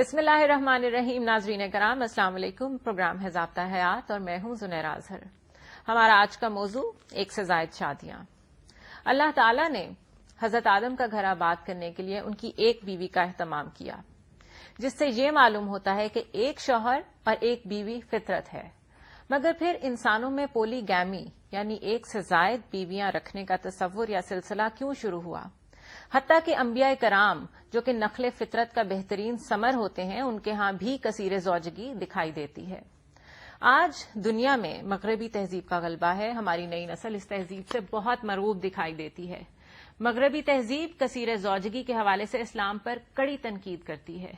بسم اللہ الرحمن الرحیم. ناظرین کرام السلام علیکم. پروگرام ہے ضابطہ حیات اور میں ہوں زنیرہ اظہر. ہمارا آج کا موضوع ایک سے زائد شادیاں. اللہ تعالیٰ نے حضرت آدم کا گھر آباد کرنے کے لیے ان کی ایک بیوی کا اہتمام کیا، جس سے یہ معلوم ہوتا ہے کہ ایک شوہر اور ایک بیوی فطرت ہے. مگر پھر انسانوں میں پولی گیمی یعنی ایک سے زائد بیویاں رکھنے کا تصور یا سلسلہ کیوں شروع ہوا؟ حتیٰ کہ انبیاء کرام جو کہ نقل فطرت کا بہترین ثمر ہوتے ہیں، ان کے ہاں بھی کثیر زوجگی دکھائی دیتی ہے. آج دنیا میں مغربی تہذیب کا غلبہ ہے. ہماری نئی نسل اس تہذیب سے بہت مرعوب دکھائی دیتی ہے. مغربی تہذیب کثیر زوجگی کے حوالے سے اسلام پر کڑی تنقید کرتی ہے.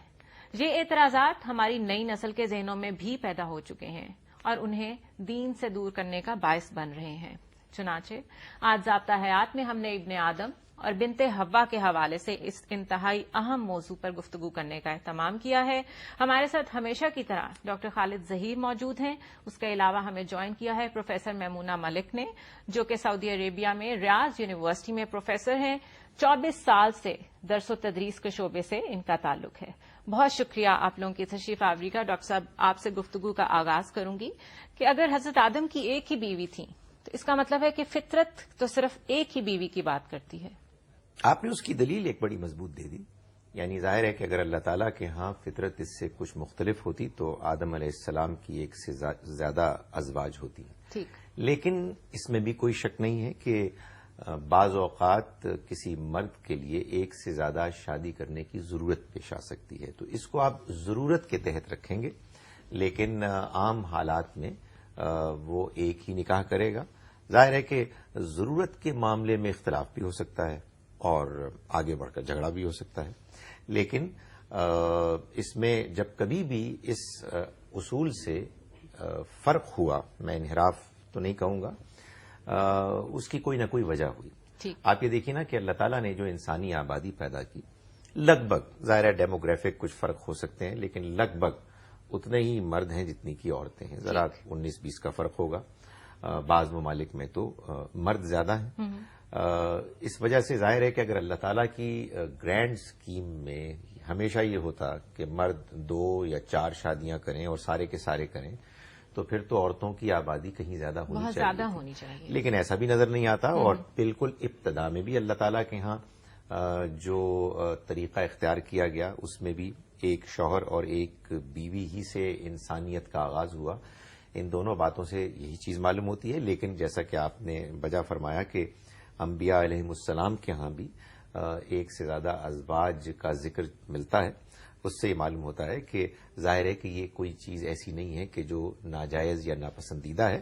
یہ اعتراضات ہماری نئی نسل کے ذہنوں میں بھی پیدا ہو چکے ہیں اور انہیں دین سے دور کرنے کا باعث بن رہے ہیں. چنانچہ آج ضابطہ حیات میں ہم نے ابن آدم اور بنت حوا کے حوالے سے اس انتہائی اہم موضوع پر گفتگو کرنے کا اہتمام کیا ہے. ہمارے ساتھ ہمیشہ کی طرح ڈاکٹر خالد ظہیر موجود ہیں. اس کے علاوہ ہمیں جوائن کیا ہے پروفیسر میمونہ ملک نے، جو کہ سعودی عربیہ میں ریاض یونیورسٹی میں پروفیسر ہیں. 24 سال سے درس و تدریس کے شعبے سے ان کا تعلق ہے. بہت شکریہ آپ لوگوں کی تشریف آوری کا. ڈاکٹر صاحب، آپ سے گفتگو کا آغاز کروں گی کہ اگر حضرت آدم کی ایک ہی بیوی تھی تو اس کا مطلب ہے کہ فطرت تو صرف ایک ہی بیوی کی بات کرتی ہے. آپ نے اس کی دلیل ایک بڑی مضبوط دے دی. یعنی ظاہر ہے کہ اگر اللہ تعالیٰ کے ہاں فطرت اس سے کچھ مختلف ہوتی تو آدم علیہ السلام کی ایک سے زیادہ ازواج ہوتی. ٹھیک. لیکن اس میں بھی کوئی شک نہیں ہے کہ بعض اوقات کسی مرد کے لیے ایک سے زیادہ شادی کرنے کی ضرورت پیش آ سکتی ہے. تو اس کو آپ ضرورت کے تحت رکھیں گے، لیکن عام حالات میں وہ ایک ہی نکاح کرے گا. ظاہر ہے کہ ضرورت کے معاملے میں اختلاف بھی ہو سکتا ہے اور آگے بڑھ کر جھگڑا بھی ہو سکتا ہے. لیکن اس میں جب کبھی بھی اس اصول سے فرق ہوا، میں انحراف تو نہیں کہوں گا، اس کی کوئی نہ کوئی وجہ ہوئی. آپ یہ دیکھیں نا کہ اللہ تعالیٰ نے جو انسانی آبادی پیدا کی، لگ بھگ ظاہر ہے ڈیموگرافک کچھ فرق ہو سکتے ہیں، لیکن لگ بھگ اتنے ہی مرد ہیں جتنی کی عورتیں ہیں. ذرا 19-20 کا فرق ہوگا. بعض ممالک میں تو مرد زیادہ ہیں. اس وجہ سے ظاہر ہے کہ اگر اللہ تعالیٰ کی گرینڈ سکیم میں ہمیشہ یہ ہوتا کہ مرد 2 یا 4 شادیاں کریں اور سارے کے سارے کریں تو پھر تو عورتوں کی آبادی کہیں زیادہ ہونی چاہیے. لیکن ایسا بھی نظر نہیں آتا. اور بالکل ابتدا میں بھی اللہ تعالیٰ کے ہاں جو طریقہ اختیار کیا گیا اس میں بھی ایک شوہر اور ایک بیوی ہی سے انسانیت کا آغاز ہوا. ان دونوں باتوں سے یہی چیز معلوم ہوتی ہے. لیکن جیسا کہ آپ نے بجا فرمایا کہ انبیاء علیہ السلام کے ہاں بھی ایک سے زیادہ ازواج کا ذکر ملتا ہے. اس سے یہ معلوم ہوتا ہے کہ ظاہر ہے کہ یہ کوئی چیز ایسی نہیں ہے کہ جو ناجائز یا ناپسندیدہ ہے.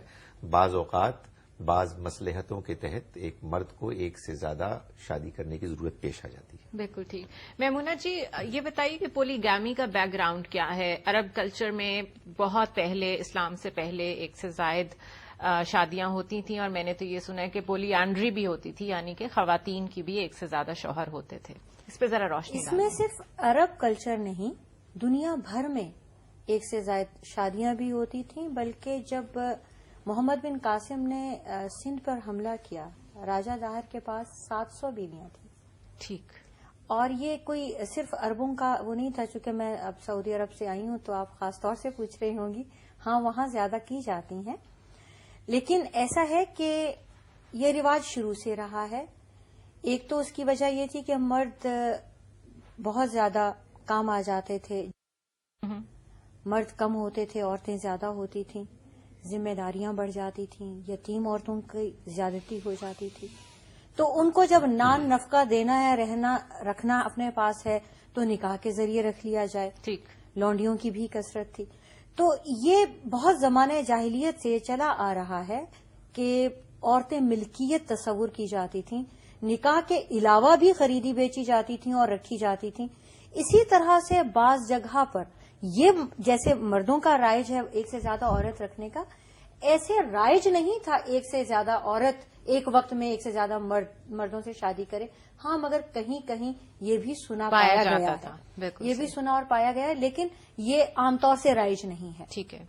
بعض اوقات بعض مصلحتوں کے تحت ایک مرد کو ایک سے زیادہ شادی کرنے کی ضرورت پیش آ جاتی ہے. بالکل ٹھیک. میمونہ جی، یہ بتائیے کہ پولی گیمی کا بیک گراؤنڈ کیا ہے؟ عرب کلچر میں بہت پہلے، اسلام سے پہلے ایک سے زائد شادیاں ہوتی تھیں، اور میں نے تو یہ سنا ہے کہ پولی اینڈری بھی ہوتی تھی، یعنی کہ خواتین کی بھی ایک سے زیادہ شوہر ہوتے تھے. اس پہ ذرا روشنی اس میں صرف عرب کلچر نہیں، دنیا بھر میں ایک سے زائد شادیاں بھی ہوتی تھیں. بلکہ جب محمد بن قاسم نے سندھ پر حملہ کیا، راجہ داہر کے پاس 700 بیویاں تھیں. ٹھیک. اور یہ کوئی صرف عربوں کا وہ نہیں تھا. چونکہ میں اب سعودی عرب سے آئی ہوں تو آپ خاص طور سے پوچھ رہی ہوں گی. ہاں، وہاں زیادہ کی جاتی ہیں، لیکن ایسا ہے کہ یہ رواج شروع سے رہا ہے. ایک تو اس کی وجہ یہ تھی کہ مرد بہت زیادہ کام آ جاتے تھے، مرد کم ہوتے تھے، عورتیں زیادہ ہوتی تھیں، ذمہ داریاں بڑھ جاتی تھیں، یتیم عورتوں کی زیادتی ہو جاتی تھی. تو ان کو جب نان نفقہ دینا ہے، رکھنا اپنے پاس ہے، تو نکاح کے ذریعے رکھ لیا جائے. ٹھیک. لونڈیوں کی بھی کثرت تھی. تو یہ بہت زمانے جاہلیت سے چلا آ رہا ہے کہ عورتیں ملکیت تصور کی جاتی تھیں، نکاح کے علاوہ بھی خریدی بیچی جاتی تھیں اور رکھی جاتی تھیں. اسی طرح سے بعض جگہ پر یہ جیسے مردوں کا رائج ہے ایک سے زیادہ عورت رکھنے کا، ایسے رائج نہیں تھا ایک سے زیادہ عورت ایک وقت میں ایک سے زیادہ مردوں سے شادی کرے. ہاں، مگر کہیں کہیں یہ بھی سنا پایا گیا ہے، یہ بھی سنا اور پایا گیا ہے، لیکن یہ عام طور سے رائج نہیں ہے. ٹھیک ہے.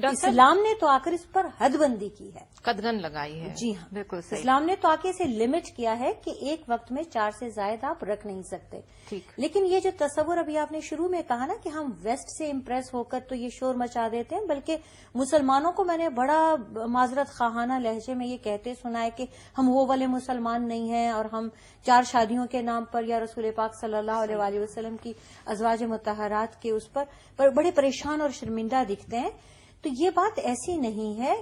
اسلام نے تو آخر اس پر حد بندی کی ہے، قدغن لگائی ہے. جی ہاں، بالکل صحیح. اسلام نے تو آگے سے لمٹ کیا ہے کہ ایک وقت میں 4 سے زائد آپ رکھ نہیں سکتے. ٹھیک. لیکن یہ جو تصور ابھی آپ نے شروع میں کہا نا کہ ہم ویسٹ سے امپریس ہو کر تو یہ شور مچا دیتے ہیں، بلکہ مسلمانوں کو میں نے بڑا معذرت خواہانہ لہجے میں یہ کہتے سنا ہے کہ ہم وہ والے مسلمان نہیں ہیں اور ہم 4 شادیوں کے نام پر یا رسول پاک صلی اللہ علیہ وآلہ وسلم کی ازواج مطہرات کے اس پر بڑے پریشان اور شرمندہ دکھتے ہیں. تو یہ بات ایسی نہیں ہے.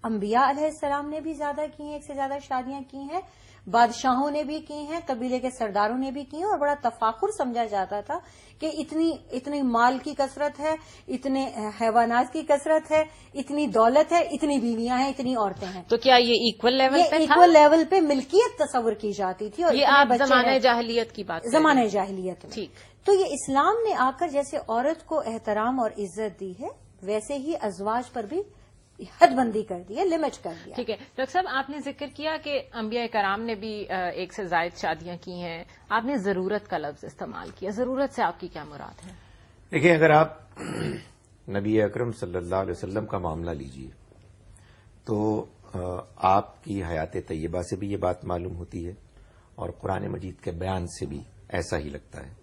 انبیاء علیہ السلام نے بھی زیادہ کی ہیں، 1 سے زیادہ شادیاں کی ہیں، بادشاہوں نے بھی کی ہیں، قبیلے کے سرداروں نے بھی کی ہیں، اور بڑا تفاخر سمجھا جاتا تھا کہ اتنی مال کی کثرت ہے، اتنے حیوانات کی کثرت ہے، اتنی دولت ہے، اتنی بیویاں ہیں، اتنی عورتیں ہیں. تو کیا یہ ایکول لیول یہ پہ تھا؟ ایکول لیول پہ ملکیت تصور کی جاتی تھی. اور یہ اتنے آپ بچے زمانہ ہیں. جاہلیت کی بات کر رہے ہیں. زمانہ جاہلیت میں. ٹھیک. تو یہ اسلام نے آ کر جیسے عورت کو احترام اور عزت دی ہے، ویسے ہی ازواج پر بھی حد بندی کر دی ہے، لمٹ کر دیا. ٹھیک ہے. ڈاکٹر صاحب، آپ نے ذکر کیا کہ انبیاء کرام نے بھی 1 سے زائد شادیاں کی ہیں. آپ نے ضرورت کا لفظ استعمال کیا. ضرورت سے آپ کی کیا مراد ہے؟ دیکھیں، اگر آپ نبی اکرم صلی اللہ علیہ وسلم کا معاملہ لیجئے تو آپ کی حیات طیبہ سے بھی یہ بات معلوم ہوتی ہے اور قرآن مجید کے بیان سے بھی ایسا ہی لگتا ہے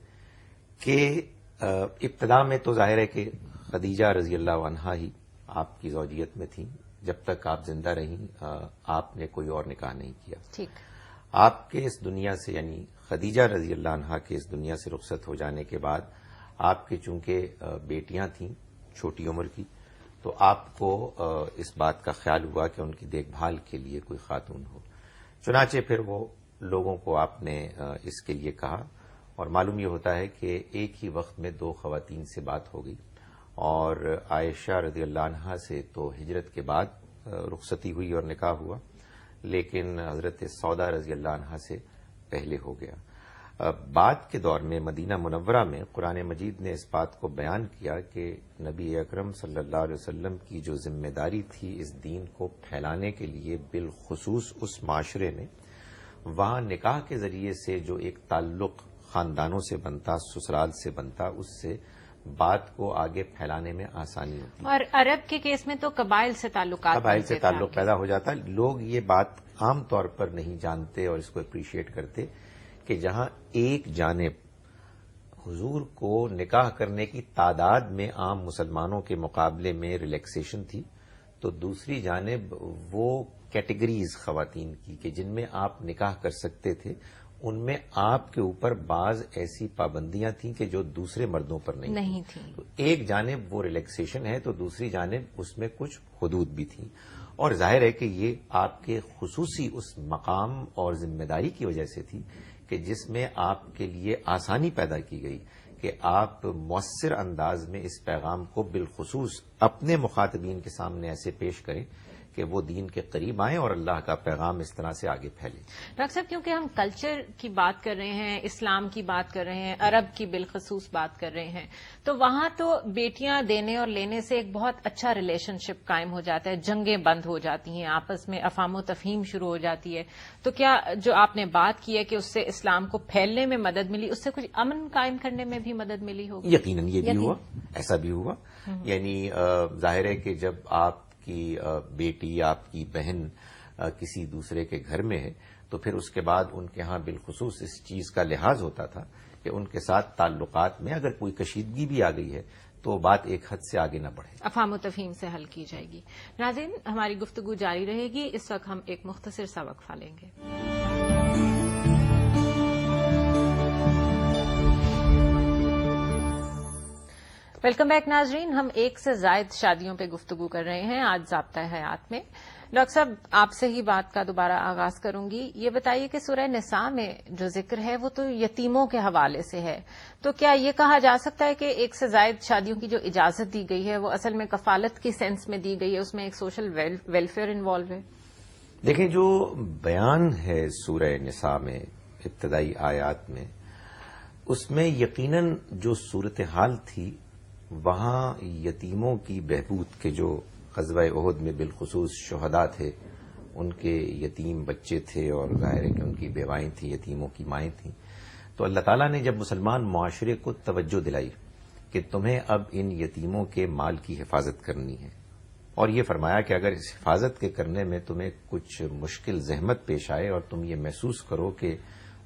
کہ ابتدا میں تو ظاہر ہے کہ خدیجہ رضی اللہ عنہا ہی آپ کی زوجیت میں تھیں. جب تک آپ زندہ رہیں آپ نے کوئی اور نکاح نہیں کیا. ٹھیک. آپ کے اس دنیا سے، یعنی خدیجہ رضی اللہ عنہا کے اس دنیا سے رخصت ہو جانے کے بعد آپ کے چونکہ بیٹیاں تھیں چھوٹی عمر کی، تو آپ کو اس بات کا خیال ہوا کہ ان کی دیکھ بھال کے لیے کوئی خاتون ہو. چنانچہ پھر وہ لوگوں کو آپ نے اس کے لیے کہا، اور معلوم یہ ہوتا ہے کہ ایک ہی وقت میں 2 خواتین سے بات ہو گئی. اور عائشہ رضی اللہ عنہا سے تو ہجرت کے بعد رخصتی ہوئی اور نکاح ہوا، لیکن حضرت سودا رضی اللہ عنہا سے پہلے ہو گیا. بعد کے دور میں مدینہ منورہ میں قرآن مجید نے اس بات کو بیان کیا کہ نبی اکرم صلی اللہ علیہ وسلم کی جو ذمہ داری تھی اس دین کو پھیلانے کے لیے، بالخصوص اس معاشرے میں وہاں نکاح کے ذریعے سے جو ایک تعلق خاندانوں سے بنتا، سسرال سے بنتا، اس سے بات کو آگے پھیلانے میں آسانی ہوتی. اور عرب کے کیس میں تو قبائل سے تعلقات پیدا ہو جاتا. لوگ یہ بات عام طور پر نہیں جانتے اور اس کو اپریشیٹ کرتے کہ جہاں ایک جانب حضور کو نکاح کرنے کی تعداد میں عام مسلمانوں کے مقابلے میں ریلیکسیشن تھی، تو دوسری جانب وہ کیٹیگریز خواتین کی کہ جن میں آپ نکاح کر سکتے تھے، ان میں آپ کے اوپر بعض ایسی پابندیاں تھیں کہ جو دوسرے مردوں پر نہیں تھیں. تو ایک جانب وہ ریلیکسیشن ہے تو دوسری جانب اس میں کچھ حدود بھی تھیں. اور ظاہر ہے کہ یہ آپ کے خصوصی اس مقام اور ذمہ داری کی وجہ سے تھی کہ جس میں آپ کے لیے آسانی پیدا کی گئی کہ آپ مؤثر انداز میں اس پیغام کو بالخصوص اپنے مخاطبین کے سامنے ایسے پیش کریں کہ وہ دین کے قریب آئیں اور اللہ کا پیغام اس طرح سے آگے پھیلے. ڈاکٹر صاحب، کیونکہ ہم کلچر کی بات کر رہے ہیں، اسلام کی بات کر رہے ہیں، عرب کی بالخصوص بات کر رہے ہیں، تو وہاں تو بیٹیاں دینے اور لینے سے ایک بہت اچھا ریلیشن شپ قائم ہو جاتا ہے، جنگیں بند ہو جاتی ہیں، آپس میں افہام و تفہیم شروع ہو جاتی ہے. تو کیا جو آپ نے بات کی ہے کہ اس سے اسلام کو پھیلنے میں مدد ملی، اس سے کچھ امن قائم کرنے میں بھی مدد ملی ہوگی؟ یقیناً یہ بھی ہوا، ایسا بھی ہوا. یعنی ظاہر ہے کہ جب آپ کی بیٹی، آپ کی بہن کسی دوسرے کے گھر میں ہے تو پھر اس کے بعد ان کے ہاں بالخصوص اس چیز کا لحاظ ہوتا تھا کہ ان کے ساتھ تعلقات میں اگر کوئی کشیدگی بھی آ گئی ہے تو بات ایک حد سے آگے نہ بڑھے، افہام و تفہیم سے حل کی جائے گی. ناظرین، ہماری گفتگو جاری رہے گی. اس وقت ہم ایک مختصر سا وقفہ لیں گے. ویلکم بیک ناظرین. ہم 1 سے زائد شادیوں پہ گفتگو کر رہے ہیں آج ضابطہ حیات میں. ڈاکٹر صاحب، آپ سے ہی بات کا دوبارہ آغاز کروں گی. یہ بتائیے کہ سورہ نساء میں جو ذکر ہے وہ تو یتیموں کے حوالے سے ہے، تو کیا یہ کہا جا سکتا ہے کہ 1 سے زائد شادیوں کی جو اجازت دی گئی ہے وہ اصل میں کفالت کی سینس میں دی گئی ہے، اس میں ایک سوشل ویلفیئر انوالو ہے؟ دیکھیں، جو بیان ہے سورہ نساء میں ابتدائی آیات میں، اس میں یقیناً جو صورتحال تھی وہاں یتیموں کی بہبود کے، جو غزوہ احد میں بالخصوص شہداء تھے ان کے یتیم بچے تھے اور ظاہر ہے کہ ان کی بیوائیں تھیں، یتیموں کی مائیں تھیں، تو اللہ تعالیٰ نے جب مسلمان معاشرے کو توجہ دلائی کہ تمہیں اب ان یتیموں کے مال کی حفاظت کرنی ہے اور یہ فرمایا کہ اگر اس حفاظت کے کرنے میں تمہیں کچھ مشکل زحمت پیش آئے اور تم یہ محسوس کرو کہ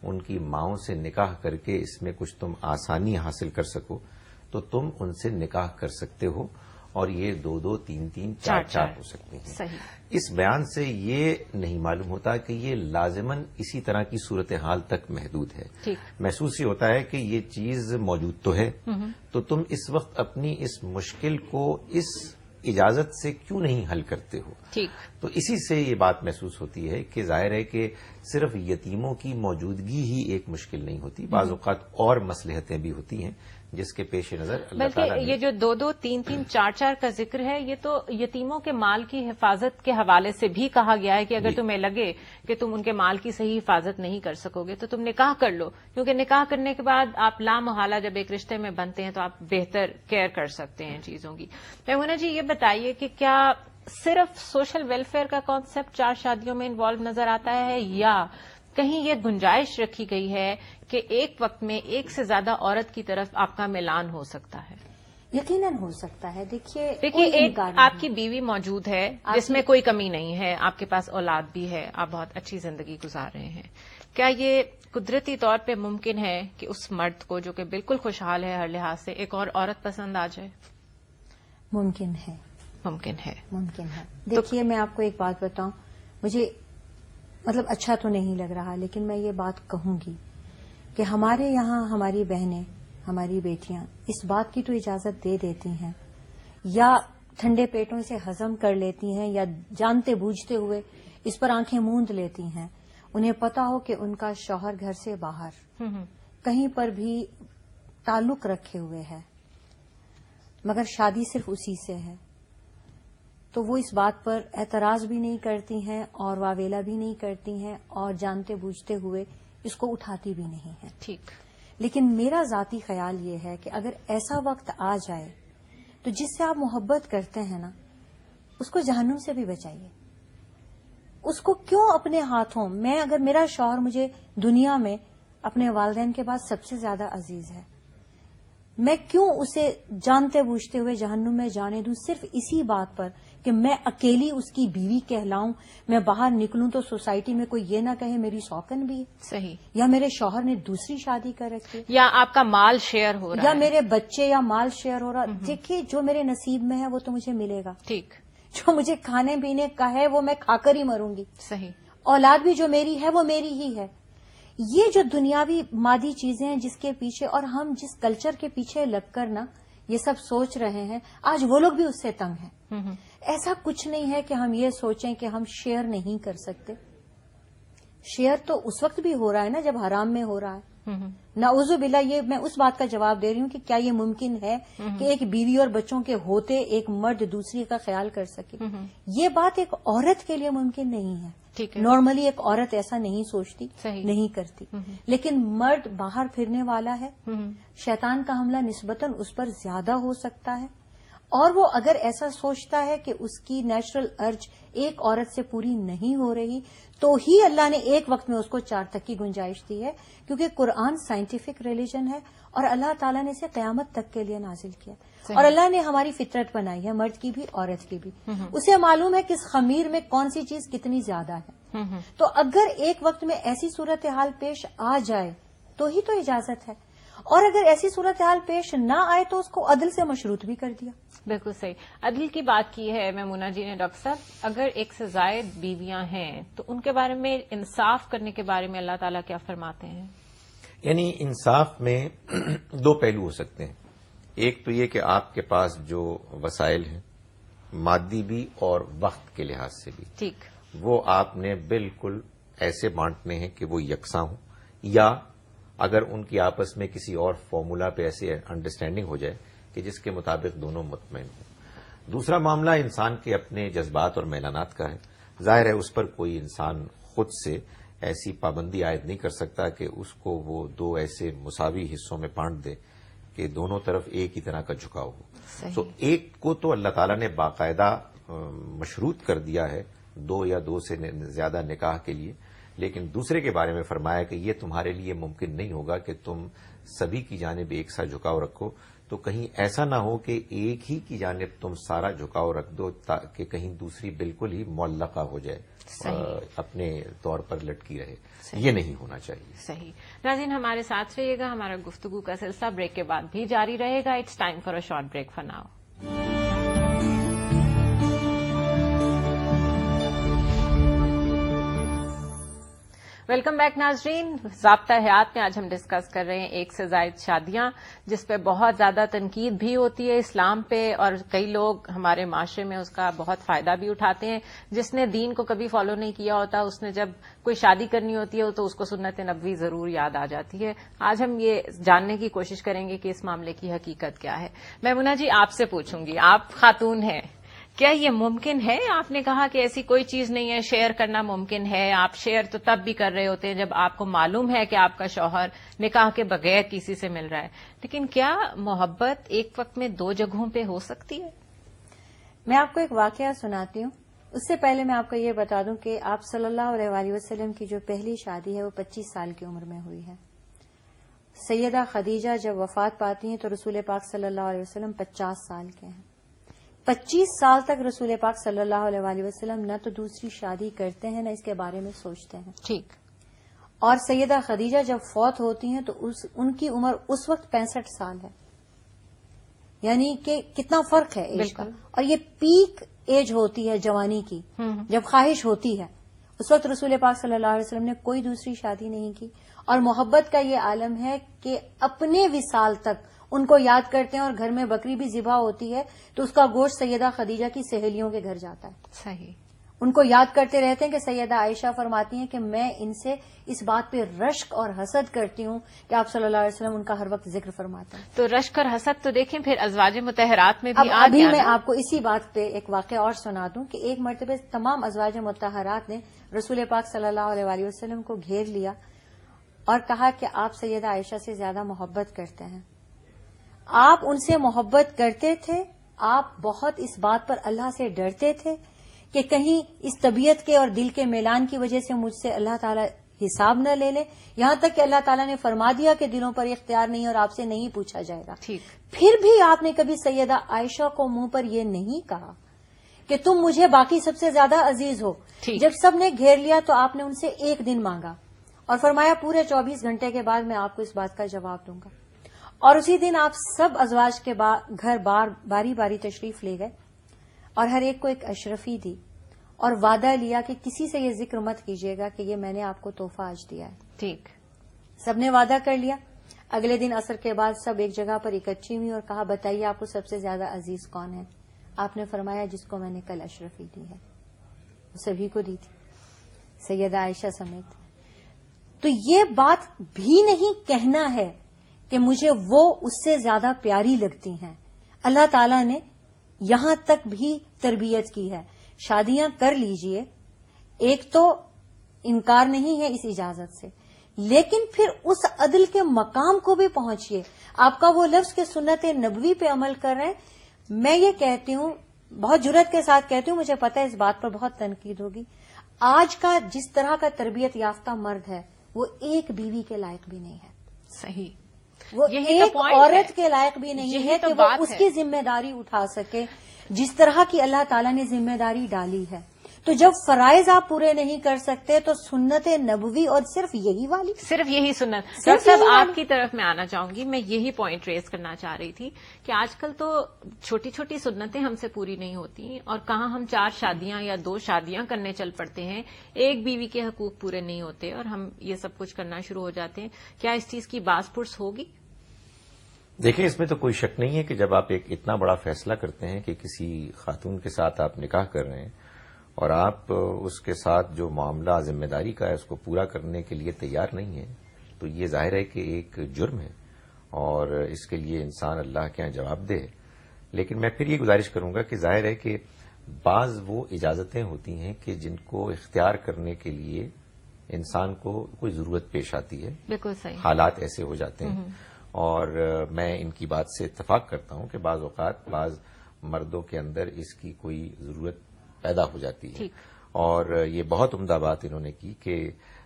ان کی ماؤں سے نکاح کر کے اس میں کچھ تم آسانی حاصل کر سکو تو تم ان سے نکاح کر سکتے ہو، اور یہ 2-2 3-3 4-4 ہو سکتے ہیں۔ صحیح۔ اس بیان سے یہ نہیں معلوم ہوتا کہ یہ لازماً اسی طرح کی صورتحال تک محدود ہے۔ ٹھیک۔ محسوس ہی ہوتا ہے کہ یہ چیز موجود تو ہے، تو تم اس وقت اپنی اس مشکل کو اس اجازت سے کیوں نہیں حل کرتے ہو؟ ٹھیک۔ تو اسی سے یہ بات محسوس ہوتی ہے کہ ظاہر ہے کہ صرف یتیموں کی موجودگی ہی ایک مشکل نہیں ہوتی، بعض اوقات اور مصلحتیں بھی ہوتی ہیں جس کے پیش نظر اللہ تعالیٰ بلکہ نے یہ جو 2-2 3-3 4-4 کا ذکر ہے، یہ تو یتیموں کے مال کی حفاظت کے حوالے سے بھی کہا گیا ہے کہ اگر تمہیں لگے کہ تم ان کے مال کی صحیح حفاظت نہیں کر سکو گے تو تم نکاح کر لو، کیونکہ نکاح کرنے کے بعد آپ لامحالہ جب ایک رشتے میں بنتے ہیں تو آپ بہتر کیئر کر سکتے ہیں چیزوں کی۔ میمونہ جی یہ بتائیے کہ کیا صرف سوشل ویلفیئر کا کانسیپٹ 4 شادیوں میں انوالو نظر آتا ہے، یا کہیں یہ گنجائش رکھی گئی ہے کہ ایک وقت میں ایک سے زیادہ عورت کی طرف آپ کا ملان ہو سکتا ہے؟ یقیناً ہو سکتا ہے۔ دیکھیے ایک آپ کی بیوی موجود ہے جس میں کوئی کمی نہیں ہے، آپ کے پاس اولاد بھی ہے، آپ بہت اچھی زندگی گزار رہے ہیں، کیا یہ قدرتی طور پہ ممکن ہے کہ اس مرد کو جو کہ بالکل خوشحال ہے ہر لحاظ سے ایک اور عورت پسند آ جائے؟ ممکن ہے، ممکن ہے۔ ممکن ہے۔ دیکھیے میں آپ کو ایک بات بتاؤں، مجھے مطلب اچھا تو نہیں لگ رہا لیکن میں یہ بات کہوں گی کہ ہمارے یہاں ہماری بہنیں، ہماری بیٹیاں اس بات کی تو اجازت دے دیتی ہیں یا ٹھنڈے پیٹوں سے ہضم کر لیتی ہیں یا جانتے بوجھتے ہوئے اس پر آنکھیں موند لیتی ہیں، انہیں پتا ہو کہ ان کا شوہر گھر سے باہر کہیں پر بھی تعلق رکھے ہوئے ہے مگر شادی صرف اسی سے ہے، تو وہ اس بات پر اعتراض بھی نہیں کرتی ہیں اور واویلا بھی نہیں کرتی ہیں اور جانتے بوجھتے ہوئے اس کو اٹھاتی بھی نہیں ہیں۔ ٹھیک۔ لیکن میرا ذاتی خیال یہ ہے کہ اگر ایسا وقت آ جائے تو جس سے آپ محبت کرتے ہیں نا اس کو جہنم سے بھی بچائیے، اس کو کیوں اپنے ہاتھوں میں، اگر میرا شوہر مجھے دنیا میں اپنے والدین کے بعد سب سے زیادہ عزیز ہے، میں کیوں اسے جانتے بوجھتے ہوئے جہنم میں جانے دوں صرف اسی بات پر کہ میں اکیلی اس کی بیوی کہلاؤں، میں باہر نکلوں تو سوسائٹی میں کوئی یہ نہ کہے میری سوکن بھی ہے، صحیح، یا میرے شوہر نے دوسری شادی کر رکھی ہے، یا آپ کا مال شیئر ہو رہا یا ہے، میرے بچے یا مال شیئر ہو رہا۔ دیکھیے جو میرے نصیب میں ہے وہ تو مجھے ملے گا، ٹھیک، جو مجھے کھانے پینے کا ہے وہ میں کھا کر ہی مروں گی، صحیح، اولاد بھی جو میری ہے وہ میری ہی ہے۔ یہ جو دنیاوی مادی چیزیں ہیں جس کے پیچھے اور ہم جس کلچر کے پیچھے لگ کر نا یہ سب سوچ رہے ہیں، آج وہ لوگ بھی اس سے تنگ ہیں۔ ایسا کچھ نہیں ہے کہ ہم یہ سوچیں کہ ہم شیئر نہیں کر سکتے، شیئر تو اس وقت بھی ہو رہا ہے نا جب حرام میں ہو رہا ہے۔ نعوذ باللہ، یہ میں اس بات کا جواب دے رہی ہوں کہ کیا یہ ممکن ہے کہ ایک بیوی اور بچوں کے ہوتے ایک مرد دوسری کا خیال کر سکے؟ یہ بات ایک عورت کے لیے ممکن نہیں ہے، ٹھیک ہے، نارملی ایک عورت ایسا نہیں سوچتی، صحیح، نہیں کرتی، لیکن مرد باہر پھرنے والا ہے، شیطان کا حملہ نسبتاً اس پر زیادہ ہو سکتا ہے، اور وہ اگر ایسا سوچتا ہے کہ اس کی نیچرل ارج ایک عورت سے پوری نہیں ہو رہی تو ہی اللہ نے ایک وقت میں اس کو 4 تک کی گنجائش دی ہے، کیونکہ قرآن سائنٹیفک ریلیجن ہے اور اللہ تعالیٰ نے اسے قیامت تک کے لیے نازل کیا، اور اللہ نے ہماری فطرت بنائی ہے، مرد کی بھی عورت کی بھی، اسے معلوم ہے کہ اس خمیر میں کون سی چیز کتنی زیادہ ہے، تو اگر ایک وقت میں ایسی صورتحال پیش آ جائے تو ہی تو اجازت ہے، اور اگر ایسی صورتحال پیش نہ آئے تو اس کو عدل سے مشروط بھی کر دیا۔ بالکل صحیح، عدل کی بات کی ہے میمونہ جی نے۔ ڈاکٹر صاحب، اگر ایک سے زائد بیویاں ہیں تو ان کے بارے میں انصاف کرنے کے بارے میں اللہ تعالیٰ کیا فرماتے ہیں؟ یعنی انصاف میں 2 پہلو ہو سکتے ہیں، ایک تو یہ کہ آپ کے پاس جو وسائل ہیں مادی بھی اور وقت کے لحاظ سے بھی، ٹھیک، وہ آپ نے بالکل ایسے بانٹنے ہیں کہ وہ یکساں ہوں، یا اگر ان کی آپس میں کسی اور فارمولا پہ ایسی انڈرسٹینڈنگ ہو جائے کہ جس کے مطابق دونوں مطمئن ہوں۔ دوسرا معاملہ انسان کے اپنے جذبات اور میلانات کا ہے، ظاہر ہے اس پر کوئی انسان خود سے ایسی پابندی عائد نہیں کر سکتا کہ اس کو وہ 2 ایسے مساوی حصوں میں بانٹ دے کہ دونوں طرف ایک ہی طرح کا جھکاؤ ہو۔ سو ایک کو تو اللہ تعالیٰ نے باقاعدہ مشروط کر دیا ہے 2 یا 2 سے زیادہ نکاح کے لیے، لیکن دوسرے کے بارے میں فرمایا کہ یہ تمہارے لیے ممکن نہیں ہوگا کہ تم سبھی کی جانب ایک سا جھکاؤ رکھو، تو کہیں ایسا نہ ہو کہ ایک ہی کی جانب تم سارا جھکاؤ رکھ دو تاکہ کہیں دوسری بالکل ہی معلقہ ہو جائے، اپنے طور پر لٹکی رہے. یہ نہیں ہونا چاہیے. صحیح. ناظرین ہمارے ساتھ رہیے گا، ہمارا گفتگو کا سلسلہ بریک کے بعد بھی جاری رہے گا. It's time for a short break for now. Welcome back ناظرین. ضابطہ حیات میں آج ہم ڈسکس کر رہے ہیں ایک سے زائد شادیاں، جس پہ بہت زیادہ تنقید بھی ہوتی ہے اسلام پہ، اور کئی لوگ ہمارے معاشرے میں اس کا بہت فائدہ بھی اٹھاتے ہیں. جس نے دین کو کبھی فالو نہیں کیا ہوتا، اس نے جب کوئی شادی کرنی ہوتی ہے تو اس کو سنت نبوی ضرور یاد آ جاتی ہے. آج ہم یہ جاننے کی کوشش کریں گے کہ اس معاملے کی حقیقت کیا ہے. میمونہ جی آپ سے پوچھوں گی، آپ خاتون ہیں، کیا یہ ممکن ہے؟ آپ نے کہا کہ ایسی کوئی چیز نہیں ہے، شیئر کرنا ممکن ہے. آپ شیئر تو تب بھی کر رہے ہوتے ہیں جب آپ کو معلوم ہے کہ آپ کا شوہر نکاح کے بغیر کسی سے مل رہا ہے. لیکن کیا محبت ایک وقت میں دو جگہوں پہ ہو سکتی ہے؟ میں آپ کو ایک واقعہ سناتی ہوں. اس سے پہلے میں آپ کو یہ بتا دوں کہ آپ صلی اللہ علیہ وسلم کی جو پہلی شادی ہے وہ 25 سال کی عمر میں ہوئی ہے. سیدہ خدیجہ جب وفات پاتی ہیں تو رسول پاک صلی اللہ علیہ وسلم 50 سال کے ہیں. 25 سال تک رسول پاک صلی اللہ علیہ وسلم نہ تو دوسری شادی کرتے ہیں، نہ اس کے بارے میں سوچتے ہیں. ٹھیک. اور سیدہ خدیجہ جب فوت ہوتی ہیں تو ان کی عمر اس وقت 65 سال ہے. یعنی کہ کتنا فرق ہے ایج کا. اور یہ پیک ایج ہوتی ہے جوانی کی، جب خواہش ہوتی ہے. اس وقت رسول پاک صلی اللہ علیہ وسلم نے کوئی دوسری شادی نہیں کی، اور محبت کا یہ عالم ہے کہ اپنے وصال تک ان کو یاد کرتے ہیں. اور گھر میں بکری بھی ذبح ہوتی ہے تو اس کا گوشت سیدہ خدیجہ کی سہیلیوں کے گھر جاتا ہے. صحیح. ان کو یاد کرتے رہتے ہیں کہ سیدہ عائشہ فرماتی ہیں کہ میں ان سے اس بات پہ رشک اور حسد کرتی ہوں کہ آپ صلی اللہ علیہ وسلم ان کا ہر وقت ذکر فرماتے ہیں. تو رشک اور حسد تو دیکھیں پھر ازواج مطہرات میں بھی ابھی میں آپ کو اسی بات پہ ایک واقعہ اور سنا دوں کہ ایک مرتبہ تمام ازواج مطہرات نے رسول پاک صلی اللہ علیہ وسلم کو گھیر لیا اور کہا کہ آپ سیدہ عائشہ سے زیادہ محبت کرتے ہیں. آپ ان سے محبت کرتے تھے، آپ بہت اس بات پر اللہ سے ڈرتے تھے کہ کہیں اس طبیعت کے اور دل کے میلان کی وجہ سے مجھ سے اللہ تعالیٰ حساب نہ لے لے. یہاں تک کہ اللہ تعالیٰ نے فرما دیا کہ دلوں پر اختیار نہیں اور آپ سے نہیں پوچھا جائے گا. پھر بھی آپ نے کبھی سیدہ عائشہ کو منہ پر یہ نہیں کہا کہ تم مجھے باقی سب سے زیادہ عزیز ہو. جب سب نے گھیر لیا تو آپ نے ان سے ایک دن مانگا اور فرمایا پورے 24 گھنٹے کے بعد میں آپ کو اس بات کا جواب دوں گا. اور اسی دن آپ سب ازواج کے گھر باری باری تشریف لے گئے اور ہر ایک کو ایک اشرفی دی اور وعدہ لیا کہ کسی سے یہ ذکر مت کیجیے گا کہ یہ میں نے آپ کو تحفہ آج دیا ہے. ٹھیک. سب نے وعدہ کر لیا. اگلے دن عصر کے بعد سب ایک جگہ پر اکٹھی ہوئی اور کہا بتائیے آپ کو سب سے زیادہ عزیز کون ہے؟ آپ نے فرمایا جس کو میں نے کل اشرفی دی ہے. وہ سبھی کو دی تھی، سیدہ عائشہ سمیت. تو یہ بات بھی نہیں کہنا ہے کہ مجھے وہ اس سے زیادہ پیاری لگتی ہیں. اللہ تعالیٰ نے یہاں تک بھی تربیت کی ہے. شادیاں کر لیجئے، ایک تو انکار نہیں ہے اس اجازت سے، لیکن پھر اس عدل کے مقام کو بھی پہنچیے. آپ کا وہ لفظ کہ سنت نبوی پہ عمل کر رہے ہیں، میں یہ کہتی ہوں، بہت جرات کے ساتھ کہتی ہوں، مجھے پتہ ہے اس بات پر بہت تنقید ہوگی. آج کا جس طرح کا تربیت یافتہ مرد ہے وہ ایک بیوی کے لائق بھی نہیں ہے. صحیح. وہ ایک عورت کے لائق بھی نہیں ہے کہ وہ اس کی ذمہ داری اٹھا سکے جس طرح کی اللہ تعالیٰ نے ذمہ داری ڈالی ہے. تو جب فرائض آپ پورے نہیں کر سکتے تو سنت نبوی اور صرف یہی سنت. ڈاکٹر صاحب آپ کی طرف میں آنا چاہوں گی. میں یہی پوائنٹ ریز کرنا چاہ رہی تھی کہ آج کل تو چھوٹی چھوٹی سنتیں ہم سے پوری نہیں ہوتی اور کہاں ہم 4 شادیاں یا 2 شادیاں کرنے چل پڑتے ہیں، ایک بیوی کے حقوق پورے نہیں ہوتے اور ہم یہ سب کچھ کرنا شروع ہو جاتے ہیں. کیا اس چیز کی باز پرس ہوگی؟ دیکھیں، اس میں تو کوئی شک نہیں ہے کہ جب آپ ایک اتنا بڑا فیصلہ کرتے ہیں کہ کسی خاتون کے ساتھ آپ نکاح کر رہے ہیں اور آپ اس کے ساتھ جو معاملہ ذمہ داری کا ہے اس کو پورا کرنے کے لیے تیار نہیں ہیں، تو یہ ظاہر ہے کہ ایک جرم ہے اور اس کے لیے انسان اللہ کے یہاں جواب دہ ہے. لیکن میں پھر یہ گزارش کروں گا کہ ظاہر ہے کہ بعض وہ اجازتیں ہوتی ہیں کہ جن کو اختیار کرنے کے لیے انسان کو کوئی ضرورت پیش آتی ہے. بالکل صحیح. حالات ایسے ہو جاتے ہیں اور میں ان کی بات سے اتفاق کرتا ہوں کہ بعض اوقات بعض مردوں کے اندر اس کی کوئی ضرورت پیدا ہو جاتی ہے. اور یہ بہت عمدہ بات انہوں نے کی کہ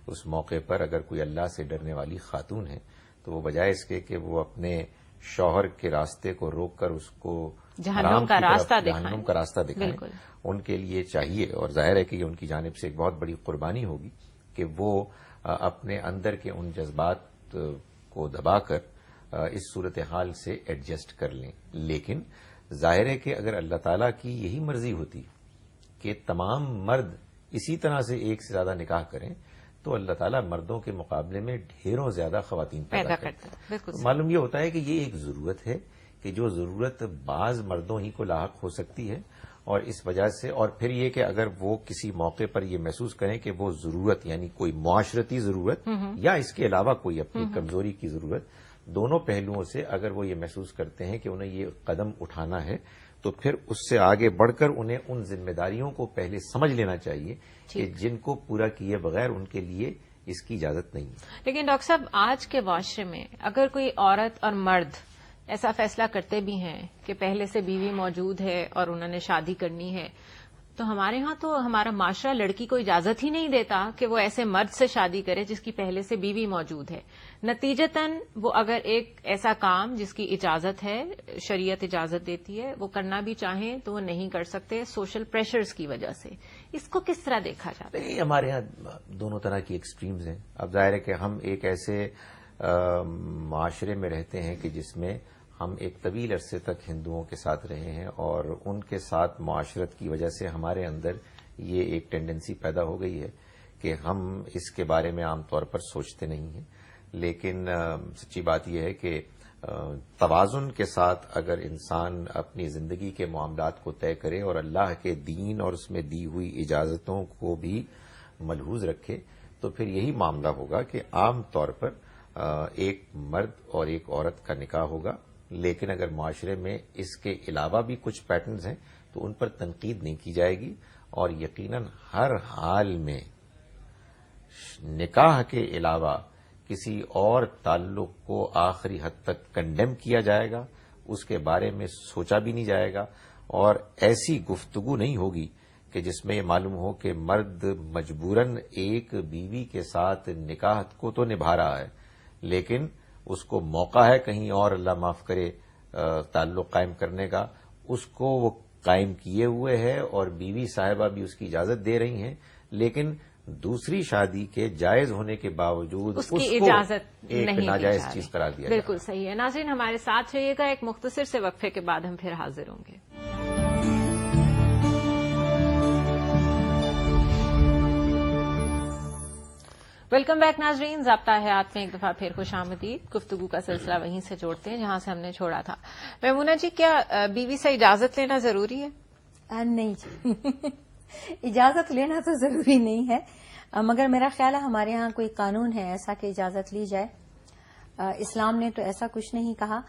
اس موقع پر اگر کوئی اللہ سے ڈرنے والی خاتون ہے تو وہ بجائے اس کے کہ وہ اپنے شوہر کے راستے کو روک کر اس کو جہنم کا راستہ دکھائیں ان کے لیے چاہیے، اور ظاہر ہے کہ یہ ان کی جانب سے ایک بہت بڑی قربانی ہوگی کہ وہ اپنے اندر کے ان جذبات کو دبا کر اس صورتحال سے ایڈجسٹ کر لیں. لیکن ظاہر ہے کہ اگر اللہ تعالیٰ کی یہی مرضی ہوتی کہ تمام مرد اسی طرح سے ایک سے زیادہ نکاح کریں تو اللہ تعالیٰ مردوں کے مقابلے میں ڈھیروں زیادہ خواتین پیدا کرتا ہے. معلوم یہ ہوتا ہے کہ یہ ایک ضرورت ہے کہ جو ضرورت بعض مردوں ہی کو لاحق ہو سکتی ہے، اور اس وجہ سے، اور پھر یہ کہ اگر وہ کسی موقع پر یہ محسوس کریں کہ وہ ضرورت یعنی کوئی معاشرتی ضرورت یا اس کے علاوہ کوئی اپنی کمزوری کی ضرورت، دونوں پہلوؤں سے اگر وہ یہ محسوس کرتے ہیں کہ انہیں یہ قدم اٹھانا ہے تو پھر اس سے آگے بڑھ کر انہیں ان ذمہ داریوں کو پہلے سمجھ لینا چاہیے کہ جن کو پورا کیے بغیر ان کے لیے اس کی اجازت نہیں ہے. لیکن ڈاکٹر صاحب، آج کے معاشرے میں اگر کوئی عورت اور مرد ایسا فیصلہ کرتے بھی ہیں کہ پہلے سے بیوی موجود ہے اور انہوں نے شادی کرنی ہے، تو ہمارے ہاں تو ہمارا معاشرہ لڑکی کو اجازت ہی نہیں دیتا کہ وہ ایسے مرد سے شادی کرے جس کی پہلے سے بیوی موجود ہے. نتیجتاً وہ اگر ایک ایسا کام جس کی اجازت ہے، شریعت اجازت دیتی ہے، وہ کرنا بھی چاہیں تو وہ نہیں کر سکتے سوشل پریشرز کی وجہ سے. اس کو کس طرح دیکھا جاتا ہے؟ ہمارے ہاں دونوں طرح کی ایکسٹریمز ہیں. اب ظاہر ہے کہ ہم ایک ایسے معاشرے میں رہتے ہیں کہ جس میں ہم ایک طویل عرصے تک ہندوؤں کے ساتھ رہے ہیں، اور ان کے ساتھ معاشرت کی وجہ سے ہمارے اندر یہ ایک ٹینڈنسی پیدا ہو گئی ہے کہ ہم اس کے بارے میں عام طور پر سوچتے نہیں ہیں. لیکن سچی بات یہ ہے کہ توازن کے ساتھ اگر انسان اپنی زندگی کے معاملات کو طے کرے اور اللہ کے دین اور اس میں دی ہوئی اجازتوں کو بھی ملحوظ رکھے تو پھر یہی معاملہ ہوگا کہ عام طور پر ایک مرد اور ایک عورت کا نکاح ہوگا. لیکن اگر معاشرے میں اس کے علاوہ بھی کچھ پیٹرنز ہیں تو ان پر تنقید نہیں کی جائے گی، اور یقیناً ہر حال میں نکاح کے علاوہ کسی اور تعلق کو آخری حد تک کنڈیم کیا جائے گا، اس کے بارے میں سوچا بھی نہیں جائے گا، اور ایسی گفتگو نہیں ہوگی کہ جس میں یہ معلوم ہو کہ مرد مجبوراً ایک بیوی کے ساتھ نکاح کو تو نبھا رہا ہے لیکن اس کو موقع ہے کہیں اور اللہ معاف کرے تعلق قائم کرنے کا، اس کو وہ قائم کیے ہوئے ہے اور بیوی صاحبہ بھی اس کی اجازت دے رہی ہیں، لیکن دوسری شادی کے جائز ہونے کے باوجود اس کی اجازت ایک ناجائز چیز قرار دیا. بالکل صحیح ہے. ناظرین، ہمارے ساتھ رہیے گا، ایک مختصر سے وقفے کے بعد ہم پھر حاضر ہوں گے. ویلکم بیک ناظرین، ضابطہ حیات میں ایک دفعہ پھر خوش آمدید. گفتگو کا سلسلہ وہیں سے جوڑتے ہیں جہاں سے ہم نے چھوڑا تھا. میمونہ جی، کیا بیوی سے اجازت لینا ضروری ہے؟ نہیں جی، اجازت لینا تو ضروری نہیں ہے، مگر میرا خیال ہے ہمارے ہاں کوئی قانون ہے ایسا کہ اجازت لی جائے. اسلام نے تو ایسا کچھ نہیں کہا،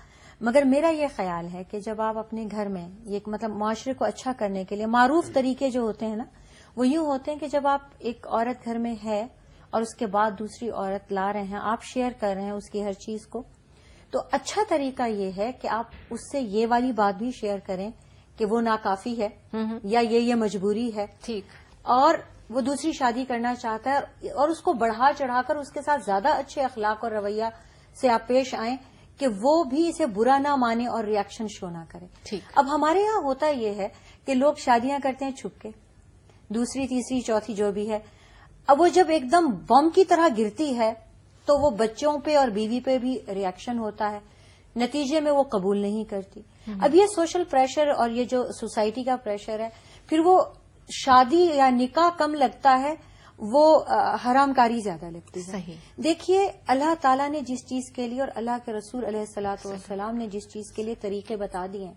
مگر میرا یہ خیال ہے کہ جب آپ اپنے گھر میں یہ مطلب معاشرے کو اچھا کرنے کے لیے معروف طریقے جو ہوتے ہیں نا، وہ یوں ہوتے ہیں کہ جب آپ ایک عورت گھر میں ہے اور اس کے بعد دوسری عورت لا رہے ہیں، آپ شیئر کر رہے ہیں اس کی ہر چیز کو، تو اچھا طریقہ یہ ہے کہ آپ اس سے یہ والی بات بھی شیئر کریں کہ وہ ناکافی ہے یا یہ مجبوری ہے، ٹھیک، اور وہ دوسری شادی کرنا چاہتا ہے، اور اس کو بڑھا چڑھا کر اس کے ساتھ زیادہ اچھے اخلاق اور رویہ سے آپ پیش آئیں کہ وہ بھی اسے برا نہ مانے اور ریاکشن شو نہ کرے. ٹھیک. اب ہمارے یہاں ہوتا یہ ہے کہ لوگ شادیاں کرتے ہیں چھپ کے، دوسری تیسری چوتھی جو بھی ہے، اب وہ جب ایک دم بم کی طرح گرتی ہے تو وہ بچوں پہ اور بیوی پہ بھی ریاکشن ہوتا ہے، نتیجے میں وہ قبول نہیں کرتی. اب یہ سوشل پریشر اور یہ جو سوسائٹی کا پریشر ہے، پھر وہ شادی یا نکاح کم لگتا ہے، وہ حرام کاری زیادہ لگتی ہے. صحیح. دیکھیے، اللہ تعالیٰ نے جس چیز کے لیے اور اللہ کے رسول علیہ الصلاۃ والسلام نے جس چیز کے لیے طریقے بتا دیے ہیں